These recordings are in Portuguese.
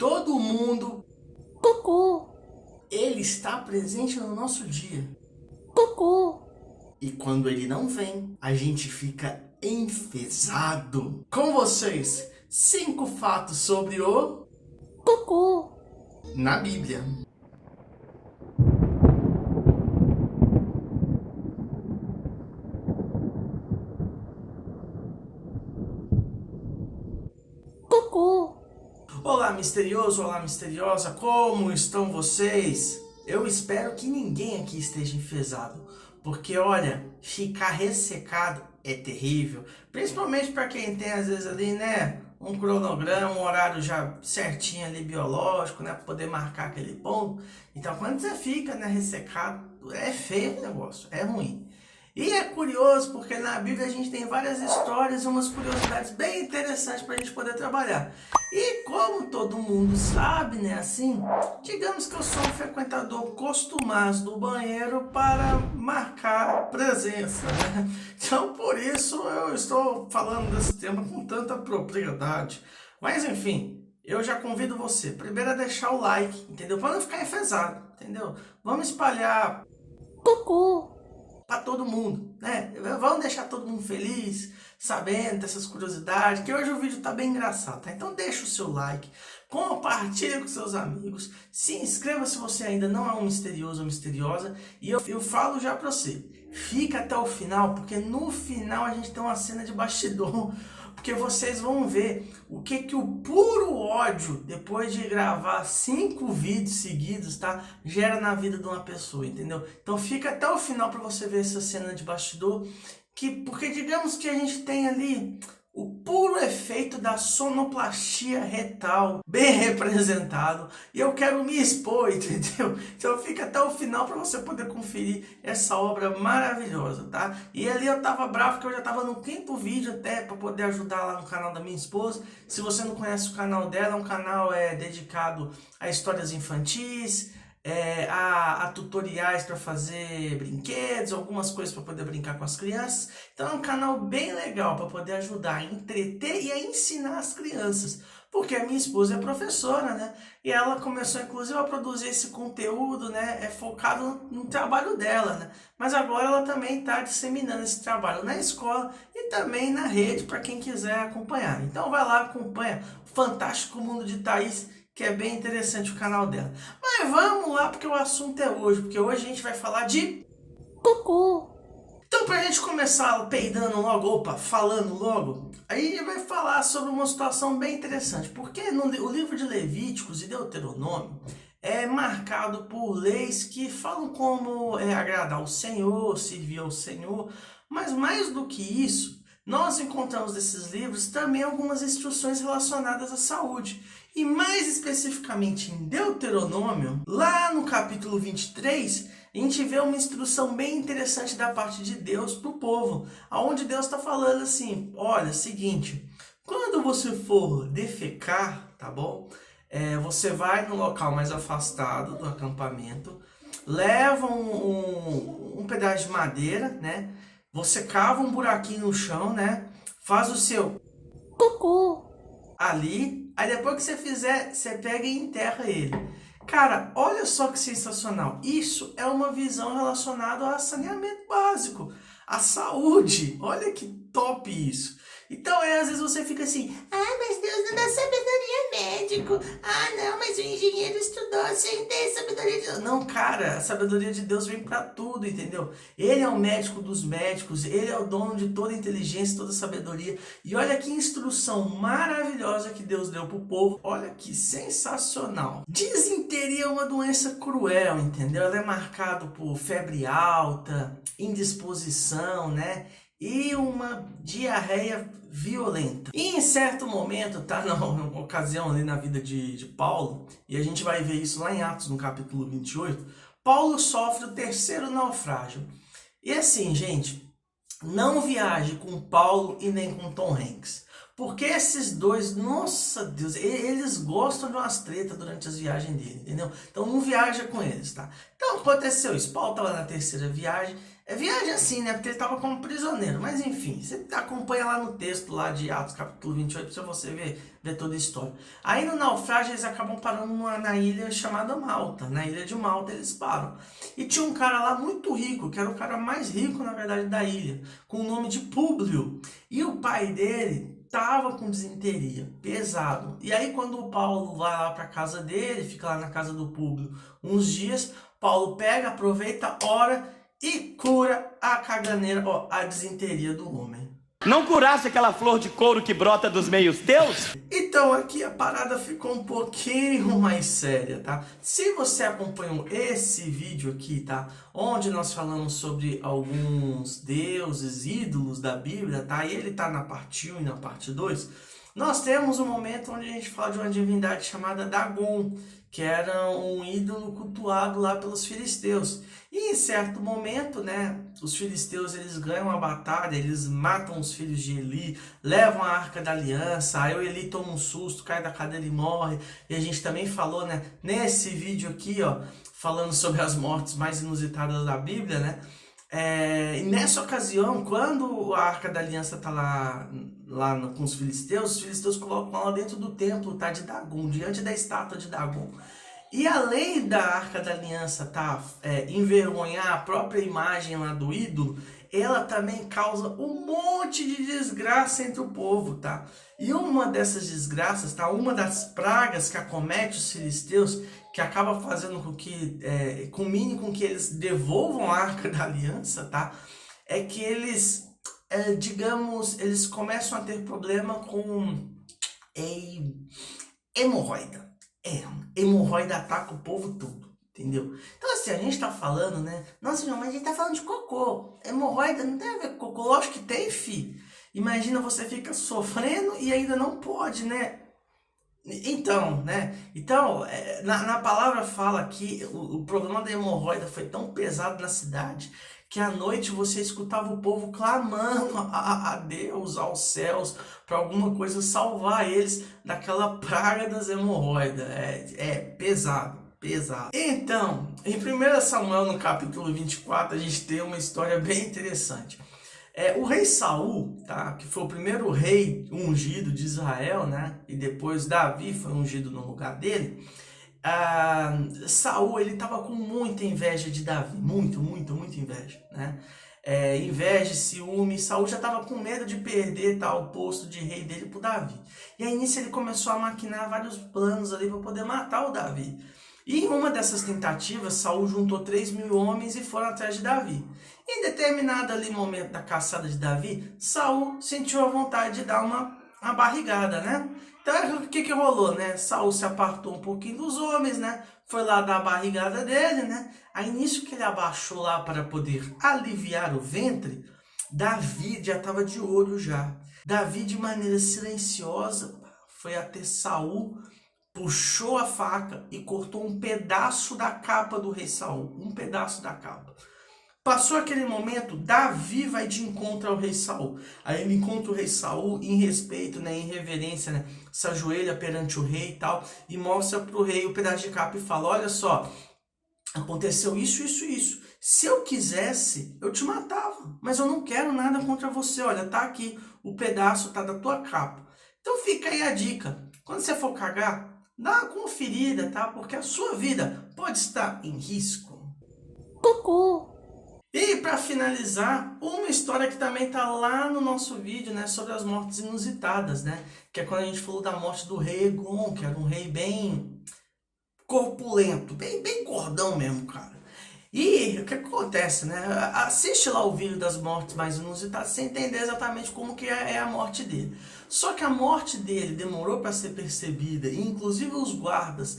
todo mundo, Cucu, ele está presente no nosso dia. cucu, E quando ele não vem, a gente fica enfesado. Com vocês, 5 fatos sobre o cucu, na Bíblia. cucu. Olá, misterioso, olá, misteriosa, como estão vocês? Eu espero que ninguém aqui esteja enfesado, porque olha, ficar ressecado é terrível, principalmente para quem tem às vezes ali, né, um cronograma, um horário já certinho ali biológico, né, para poder marcar aquele ponto. Então, quando você fica, né, ressecado, é feio o negócio, é ruim. E é curioso porque na Bíblia a gente tem várias histórias, umas curiosidades bem interessantes para a gente poder trabalhar. E como todo mundo sabe, né, assim, digamos que eu sou um frequentador costumaz do banheiro para marcar presença, né? Então por isso eu estou falando desse tema com tanta propriedade. Mas enfim, eu já convido você, primeiro a deixar o like, entendeu? Para não ficar enfesado, entendeu? Vamos espalhar Cucu, para todo mundo, né? Vamos deixar todo mundo feliz, sabendo dessas curiosidades, que hoje o vídeo tá bem engraçado, tá? Então deixa o seu like, compartilha com seus amigos, se inscreva se você ainda não é um misterioso ou misteriosa, e eu falo já para você, fica até o final, porque no final a gente tem uma cena de bastidor, porque vocês vão ver o que o puro ódio, depois de gravar 5 vídeos seguidos, tá, gera na vida de uma pessoa, entendeu? Então fica até o final para você ver essa cena de bastidor, porque digamos que a gente tem ali o puro efeito da sonoplastia retal, bem representado, e eu quero me expor, entendeu? Então fica até o final para você poder conferir essa obra maravilhosa, tá? E ali eu tava bravo que eu já tava no 5º vídeo até para poder ajudar lá no canal da minha esposa. Se você não conhece o canal dela, é um canal dedicado a histórias infantis, a tutoriais para fazer brinquedos, algumas coisas para poder brincar com as crianças. Então é um canal bem legal para poder ajudar a entreter e a ensinar as crianças, porque a minha esposa é professora, né? E ela começou inclusive a produzir esse conteúdo, né? Focado no trabalho dela, né? Mas agora ela também está disseminando esse trabalho na escola e também na rede para quem quiser acompanhar. Então vai lá, acompanha Fantástico Mundo de Thaís, que é bem interessante o canal dela. Mas vamos lá, porque o assunto é hoje, porque hoje a gente vai falar de cucu, então, pra gente começar peidando logo, falando logo, aí a gente vai falar sobre uma situação bem interessante, porque o livro de Levíticos e Deuteronômio é marcado por leis que falam como agradar ao Senhor, servir ao Senhor, mas mais do que isso, nós encontramos nesses livros também algumas instruções relacionadas à saúde. E mais especificamente em Deuteronômio, lá no capítulo 23, a gente vê uma instrução bem interessante da parte de Deus para o povo, onde Deus está falando assim, olha, seguinte, quando você for defecar, tá bom? Você vai no local mais afastado do acampamento, leva um pedaço de madeira, né? Você cava um buraquinho no chão, né? Faz o seu cucu, ali, aí depois que você fizer, você pega e enterra ele. Cara, olha só que sensacional. Isso é uma visão relacionada a saneamento básico, à saúde. Olha que top isso. Então, às vezes você fica assim, mas Deus não dá sabedoria médico. Não, mas o engenheiro estudou sem ter sabedoria de Deus. Não, cara, a sabedoria de Deus vem para tudo, entendeu? Ele é o médico dos médicos, ele é o dono de toda a inteligência, toda a sabedoria. E olha que instrução maravilhosa que Deus deu pro povo. Olha que sensacional. Disenteria é uma doença cruel, entendeu? Ela é marcada por febre alta, indisposição, né? E uma diarreia violenta. E em certo momento, tá, numa ocasião ali na vida de Paulo, e a gente vai ver isso lá em Atos, no capítulo 28, Paulo sofre o 3º naufrágio. E assim, gente, não viaje com Paulo e nem com Tom Hanks. Porque esses dois, nossa Deus, eles gostam de umas tretas durante as viagens dele, entendeu? Então não viaja com eles, tá? Então aconteceu isso, Paulo estava na terceira viagem, é viagem assim, né? Porque ele estava como prisioneiro, mas enfim, você acompanha lá no texto lá de Atos capítulo 28, pra você ver toda a história. Aí no naufrágio eles acabam parando na ilha chamada Malta, na ilha de Malta eles param. E tinha um cara lá muito rico, que era o cara mais rico na verdade da ilha, com o nome de Públio. E o pai dele tava com desinteria, pesado. E aí quando o Paulo vai lá para casa dele, fica lá na casa do Públio uns dias, Paulo pega, aproveita, ora e cura a caganeira, ó, a desinteria do homem. Não curasse aquela flor de couro que brota dos meios teus? Então aqui a parada ficou um pouquinho mais séria, tá? Se você acompanhou esse vídeo aqui, tá? Onde nós falamos sobre alguns deuses, ídolos da Bíblia, tá? E ele tá na parte 1 e na parte 2. Nós temos um momento onde a gente fala de uma divindade chamada Dagon, que era um ídolo cultuado lá pelos filisteus. E em certo momento, né, os filisteus eles ganham a batalha, eles matam os filhos de Eli, levam a Arca da Aliança, aí o Eli toma um susto, cai da cadeira e morre. E a gente também falou, né, nesse vídeo aqui, ó, falando sobre as mortes mais inusitadas da Bíblia, né, e nessa ocasião, quando a Arca da Aliança tá lá com os filisteus colocam ela dentro do templo, tá, de Dagon, diante da estátua de Dagon. E além da Arca da Aliança envergonhar a própria imagem lá do ídolo, ela também causa um monte de desgraça entre o povo, tá? E uma dessas desgraças, tá? Uma das pragas que acomete os filisteus, que acaba fazendo com que, culmine com que eles devolvam a Arca da Aliança, tá? É que eles, digamos, eles começam a ter problema com hemorroida. Hemorroida ataca o povo todo, entendeu? Então assim, a gente tá falando, né? Nossa, não, mas a gente tá falando de cocô. Hemorroida não tem a ver com cocô, lógico que tem, fi. Imagina você fica sofrendo e ainda não pode, né? Então, né? Então, na palavra fala que o problema da hemorroida foi tão pesado na cidade que à noite você escutava o povo clamando a Deus, aos céus, para alguma coisa salvar eles daquela praga das hemorroidas. Pesado, pesado. Então, em 1 Samuel, no capítulo 24, a gente tem uma história bem interessante. O rei Saul, tá, que foi o primeiro rei ungido de Israel, né, e depois Davi foi ungido no lugar dele. Saul, ele estava com muita inveja de Davi, muita inveja, né? Inveja, ciúme. Saul já estava com medo de perder, tá, o posto de rei dele para Davi. E aí nisso ele começou a maquinar vários planos ali para poder matar o Davi. E em uma dessas tentativas, Saul juntou 3.000 homens e foram atrás de Davi. Em determinado ali momento da caçada de Davi, Saul sentiu a vontade de dar uma barrigada, né? Então o que rolou, né? Saul se apartou um pouquinho dos homens, né? Foi lá dar a barrigada dele, né? Aí nisso que ele abaixou lá para poder aliviar o ventre, Davi já estava de olho já. Davi, de maneira silenciosa, foi até Saul, puxou a faca e cortou um pedaço da capa do rei Saul. Um pedaço da capa. Passou aquele momento, Davi vai de encontro ao rei Saul. Aí ele encontra o rei Saul em respeito, né, em reverência, né, se ajoelha perante o rei e tal, e mostra para o rei o pedaço de capa e fala: olha só, aconteceu isso. Se eu quisesse, eu te matava, mas eu não quero nada contra você. Olha, tá aqui, o pedaço tá da tua capa. Então fica aí a dica, quando você for cagar, dá uma conferida, tá? Porque a sua vida pode estar em risco. Cocô. E para finalizar, uma história que também tá lá no nosso vídeo, né, sobre as mortes inusitadas, né? Que é quando a gente falou da morte do rei Egon, que era um rei bem corpulento, bem gordão mesmo, cara. E o que acontece, né? Assiste lá o vídeo das mortes mais inusitadas, sem entender exatamente como que é a morte dele. Só que a morte dele demorou para ser percebida, e inclusive os guardas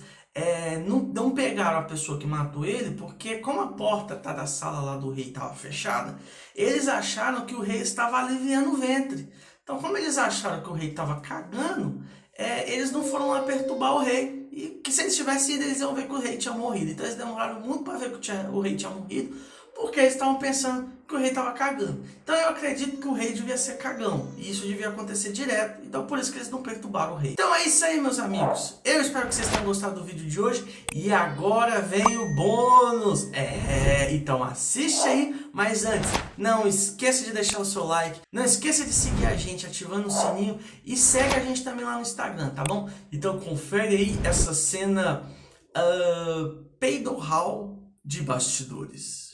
não pegaram a pessoa que matou ele, porque como a porta da sala lá do rei estava fechada, eles acharam que o rei estava aliviando o ventre. Então, como eles acharam que o rei estava cagando, eles não foram lá perturbar o rei. E que se eles tivessem ido, eles iam ver que o rei tinha morrido. Então eles demoraram muito para ver que o rei tinha morrido, porque eles estavam pensando que o rei estava cagando. Então eu acredito que o rei devia ser cagão, e isso devia acontecer direto, então por isso que eles não perturbaram o rei. Então é isso aí, meus amigos. Eu espero que vocês tenham gostado do vídeo de hoje, e agora vem o bônus. Então assiste aí, mas antes, não esqueça de deixar o seu like, não esqueça de seguir a gente ativando o sininho, e segue a gente também lá no Instagram, tá bom? Então confere aí essa cena peidorral de bastidores.